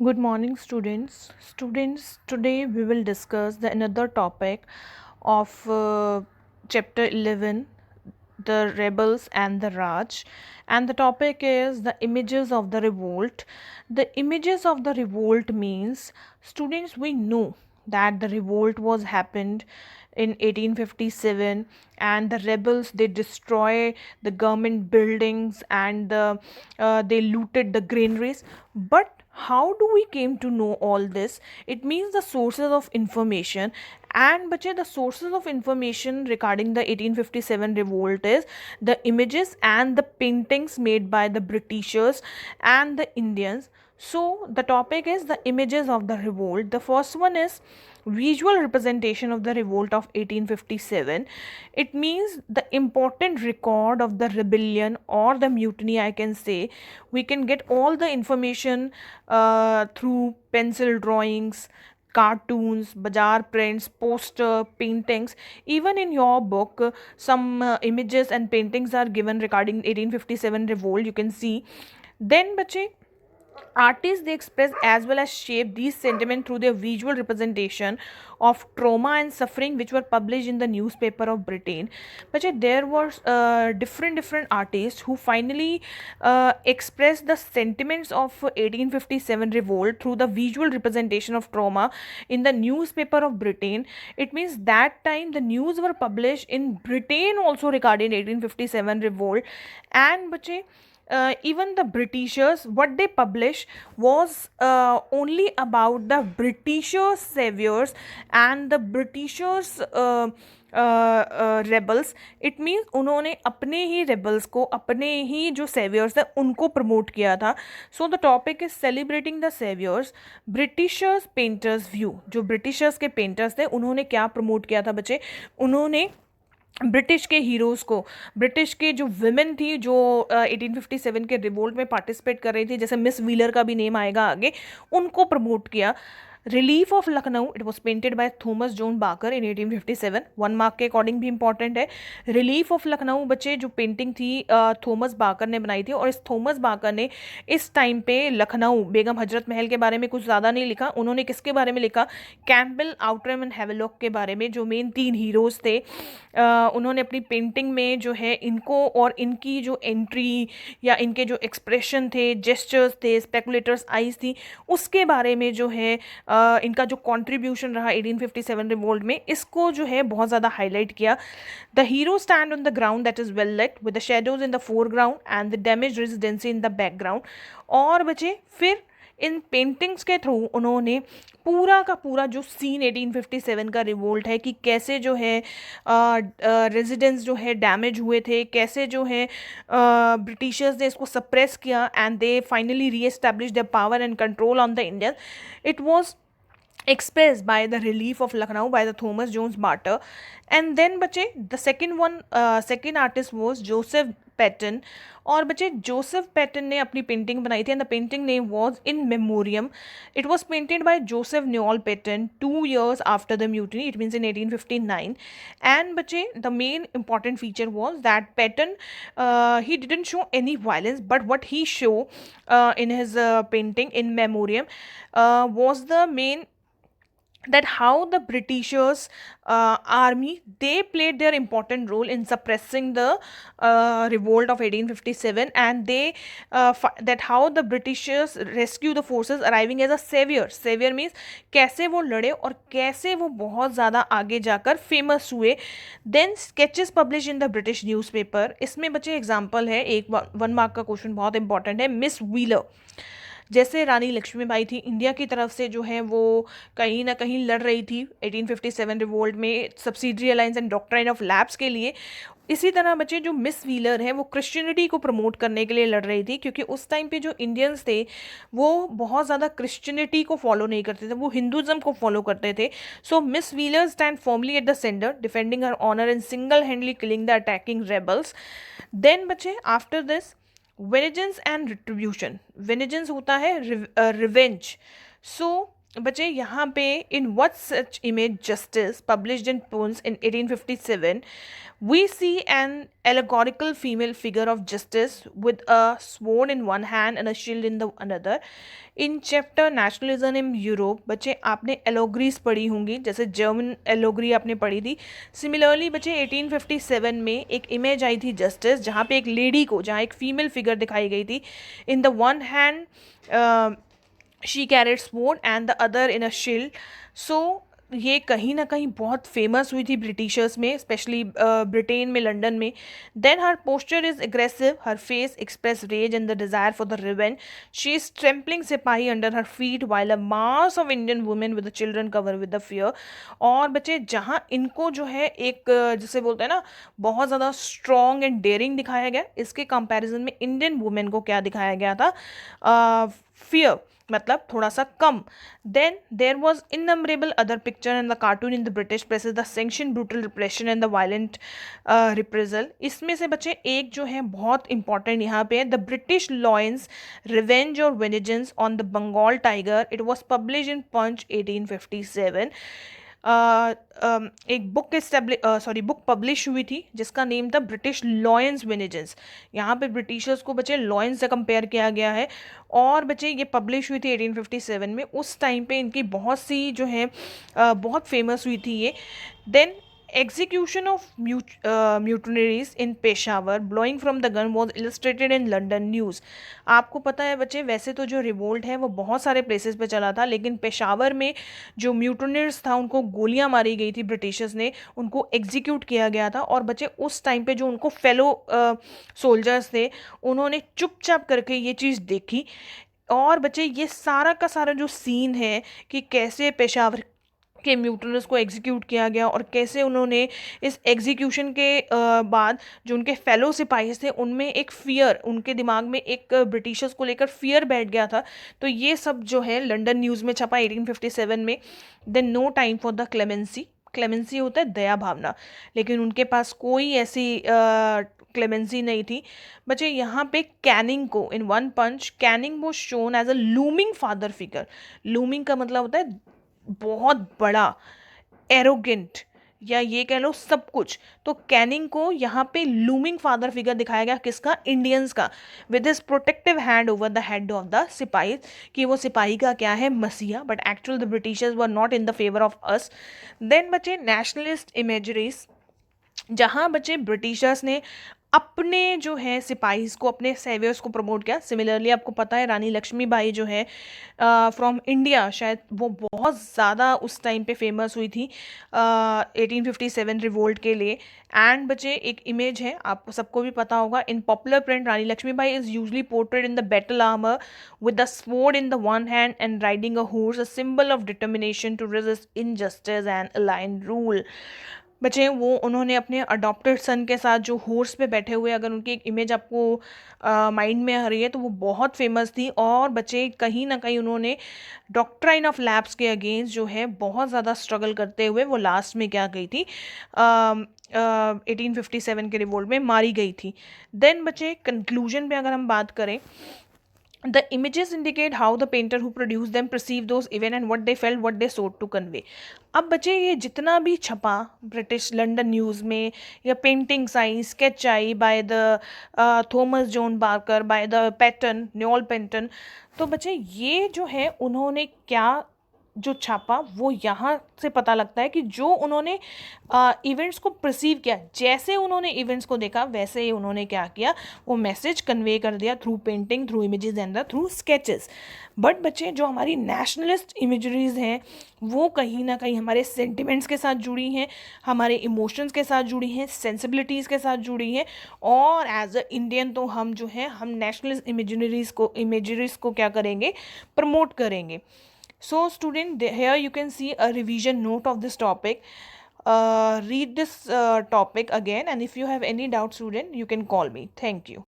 Good morning, students. Students, today we will discuss the another topic of chapter 11, the rebels and the Raj. And the topic is the images of the revolt. The images of the revolt means, students, we know that the revolt was happened in 1857, and the rebels, they destroy the government buildings, and they looted the granaries. But how do we came to know all this? It means the sources of information. And bache, the sources of information regarding the 1857 revolt is the images and the paintings made by the Britishers and the Indians. So the topic is the images of the revolt. The first one is visual representation of the revolt of 1857. It means the important record of the rebellion or the mutiny, I can say. We can get all the information through pencil drawings, cartoons, bazaar prints, poster, paintings. Even in your book, some images and paintings are given regarding 1857 revolt. You can see. Then, bache, artists, they express as well as shape these sentiments through their visual representation of trauma and suffering, which were published in the newspaper of Britain. But yeah, there was different artists who finally expressed the sentiments of 1857 revolt through the visual representation of trauma in the newspaper of Britain. It means that time the news were published in Britain also regarding 1857 revolt. And but even the Britishers, what they publish was only about the Britishers saviors and the Britishers rebels. It means उन्होंने अपने ही rebels को, अपने ही जो saviours है उनको promote किया था. So the topic is celebrating the saviours. Britishers painters view. जो ब्रिटिशर्स के पेंटर्स थे उन्होंने क्या प्रमोट किया था बच्चे? उन्होंने ब्रिटिश के हीरोज़ को, ब्रिटिश के जो विमेन थी जो 1857 के रिवोल्ट में पार्टिसिपेट कर रही थी, जैसे मिस व्हीलर का भी नेम आएगा आगे, उनको प्रमोट किया. Relief of Lucknow, it was painted by Thomas John Barker in 1857. 1 mark के अकॉर्डिंग भी इंपॉर्टेंट है. रिलीफ ऑफ लखनऊ बच्चे जो पेंटिंग थी थॉमस बाकर ने बनाई थी. और इस थॉमस बाकर ने इस टाइम पे लखनऊ, बेगम हजरत महल के बारे में कुछ ज़्यादा नहीं लिखा. उन्होंने किसके बारे में लिखा? कैम्पबेल, आउटरम एंड हैवेलॉक के बारे में, जो मेन 3 हीरोज़ थे. उन्होंने अपनी पेंटिंग में जो है इनको और इनकी जो एंट्री या इनके जो एक्सप्रेशन थे, जेस्चर्स थे, स्पेकुलेटर्स आइज थी, उसके बारे में जो है इनका जो कंट्रीब्यूशन रहा 1857 रिवोल्ट में, इसको जो है बहुत ज़्यादा हाईलाइट किया. The hero stand on the ground that is well late with the shadows in the foreground and the damage residency in the background. और बचे फिर इन पेंटिंग्स के थ्रू उन्होंने पूरा का पूरा जो सीन 1857 का रिवोल्ट है, कि कैसे जो है रेजिडेंस जो है डैमेज हुए थे, कैसे जो है ब्रिटिशर्स ने इसको सप्रेस किया एंड दे फाइनली री establish the power and control on the Indian. It was expressed by the relief of Lucknow by the Thomas Jones Barter. And then बचे the second one, second artist was Joseph Patton. और बचे Joseph pattern ने अपनी painting बनाई थी and the painting name was in memoriam. It was painted by Joseph Noel Paton 2 years after the mutiny. It means in 1859. And बचे the main important feature was that Paton he didn't show any violence, but what he show in his painting in memoriam was the main, that how the Britishers army, they played their important role in suppressing the revolt of 1857. And they that how the Britishers rescue the forces arriving as a savior. Savior means कैसे वो लड़े और कैसे वो बहुत ज़्यादा आगे जाकर फेमस हुए. Then sketches publish in the British newspaper. इसमें बच्चे एग्जाम्पल है, एक 1 मार्क का क्वेश्चन बहुत इंपॉर्टेंट है. मिस व्हीलर, जैसे रानी लक्ष्मीबाई थी, इंडिया की तरफ से जो है वो कहीं ना कहीं लड़ रही थी 1857 रिवोल्ट में, subsidiary alliance and doctrine of lapse के लिए. इसी तरह बच्चे जो मिस व्हीलर है वो क्रिश्चियनिटी को प्रमोट करने के लिए लड़ रही थी, क्योंकि उस टाइम पे जो इंडियंस थे वो बहुत ज़्यादा क्रिश्चियनिटी को फॉलो नहीं करते थे, वो हिंदुज़म को फॉलो करते थे. So Miss Wheeler stand formally at the centre, defending her honour and single handedly killing the attacking rebels. Then बच्चे after this vengeance and retribution. Vengeance होता है रिवेंज. सो बच्चे यहाँ पे in what such image justice published in Punch in 1857 we see an allegorical female figure of justice with a sword in one hand and a shield in the another. In chapter nationalism in Europe बच्चे आपने एलोग्रीज पढ़ी होंगी, जैसे German एलोग्री आपने पढ़ी थी. Similarly बच्चे 1857 में एक इमेज आई थी जस्टिस, जहाँ पे एक लेडी को, जहाँ एक फीमेल फिगर दिखाई गई थी. In the one hand she carried sword and the other in a shield. So ये कहीं ना कहीं बहुत फेमस हुई थी ब्रिटिशर्स में, स्पेशली ब्रिटेन में, लंदन में. Then her posture is aggressive, her face express rage and the desire for the revenge. She is trampling sipahi under her feet while a mass of Indian women with the children cover with the fear. और बच्चे जहाँ इनको जो है एक जिसे बोलते हैं ना बहुत ज़्यादा स्ट्रॉन्ग एंड डेयरिंग दिखाया गया, इसके कंपैरिजन में इंडियन वुमेन को क्या दिखाया गया था? फियर, मतलब थोड़ा सा कम. Then there was innumerable other picture in the cartoon in the British press the sanction brutal repression and the violent reprisal. इसमें से बच्चे एक जो है बहुत इंपॉर्टेंट यहाँ पे है, द ब्रिटिश लॉयंस रिवेंज और vengeance on the Bengal tiger. It was publish in Punch 1857. एक बुक पब्लिश हुई थी जिसका नेम था ब्रिटिश लॉयंस वेनेजेंस. यहाँ पे ब्रिटिशर्स को बच्चे लॉयंस से कंपेयर किया गया है. और बच्चे ये पब्लिश हुई थी 1857 में. उस टाइम पे इनकी बहुत सी जो है बहुत फेमस हुई थी ये. Then execution of mutineers in Peshawar blowing from the gun was illustrated in London News. आपको पता है बच्चे, वैसे तो जो रिवोल्ट है वो बहुत सारे प्लेसेस पे चला था, लेकिन पेशावर में जो म्यूटनियर्स था उनको गोलियां मारी गई थी, ब्रिटिशर्स ने उनको एग्जीक्यूट किया गया था. और बच्चे उस टाइम पे जो उनको फेलो सोल्जर्स थे उन्होंने चुपचाप करके ये चीज़ देखी. और बच्चे ये सारा का सारा जो सीन है कि कैसे पेशावर के म्यूटनर्स को एग्जीक्यूट किया गया और कैसे उन्होंने इस एग्जीक्यूशन के बाद जो उनके फेलो सिपाही थे उनमें एक फियर, उनके दिमाग में एक ब्रिटिशर्स को लेकर फियर बैठ गया था. तो ये सब जो है लंदन न्यूज़ में छपा 1857 में. Then no time for the clemency. Clemency होता है दया भावना, लेकिन उनके पास कोई ऐसी क्लेमेंसी नहीं थी. बच्चे यहाँ पे कैनिंग को इन वन पंच, कैनिंग वो shown as a looming father figure. Looming का मतलब होता है बहुत बड़ा, एरोगेंट, या ये कह लो सब कुछ. तो कैनिंग को यहाँ पे लूमिंग फादर फिगर दिखाया गया, किसका? इंडियंस का. With his protective hand over the head of the sipahi, कि वो सिपाही का क्या है? मसीहा. But actual the Britishers were not in the favour of us. Then बच्चे नेशनलिस्ट इमेजरीज, जहाँ बच्चे ब्रिटिशर्स ने अपने जो है सिपाहीज को, अपने सेवियर्स को प्रमोट किया. सिमिलरली आपको पता है रानी लक्ष्मीबाई जो है फ्रॉम इंडिया, शायद वो बहुत ज़्यादा उस टाइम पे फेमस हुई थी 1857 रिवोल्ट के लिए. एंड बच्चे एक इमेज है, आपको सबको भी पता होगा, in popular print Rani Lakshmibai is usually portrayed in the battle armour with the sword in the one hand and riding a horse, a symbol of determination to resist injustice and alien rule. बच्चे वो उन्होंने अपने adopted सन के साथ जो horse पे बैठे हुए, अगर उनकी एक इमेज आपको माइंड में आ रही है तो वो बहुत फेमस थी. और बच्चे कहीं ना कहीं उन्होंने डॉक्ट्राइन ऑफ लैप्स के अगेंस्ट जो है बहुत ज़्यादा स्ट्रगल करते हुए वो लास्ट में क्या गई थी? 1857 के रिवोल्ट में मारी गई थी. देन बच्चे कंक्लूजन पे अगर हम बात करें, the images indicate how the painter who produced them perceived those events and what they felt, what they sought to convey. अब बच्चे ये जितना भी छपा ब्रिटिश लंदन न्यूज़ में, या पेंटिंग्स आई, स्केच आई by the Thomas John Barker, by the Paton, Noel Paton, तो बच्चे ये जो है उन्होंने क्या जो छापा वो यहाँ से पता लगता है कि जो उन्होंने इवेंट्स को परसीव किया, जैसे उन्होंने इवेंट्स को देखा वैसे ही उन्होंने क्या किया, वो मैसेज कन्वे कर दिया through painting, through images and through sketches. But बच्चे जो हमारी नेशनलिस्ट इमेजरीज हैं वो कहीं ना कहीं हमारे सेंटिमेंट्स के साथ जुड़ी हैं, हमारे इमोशंस के साथ जुड़ी हैं, सेंसिबिलिटीज़ के साथ जुड़ी हैं. और एज अ इंडियन तो हम जो है हम नेशनलिस्ट इमेजरीज को क्या करेंगे? प्रमोट करेंगे. So student, here you can see a revision note of this topic. Read this topic again, and if you have any doubt student, you can call me. Thank you.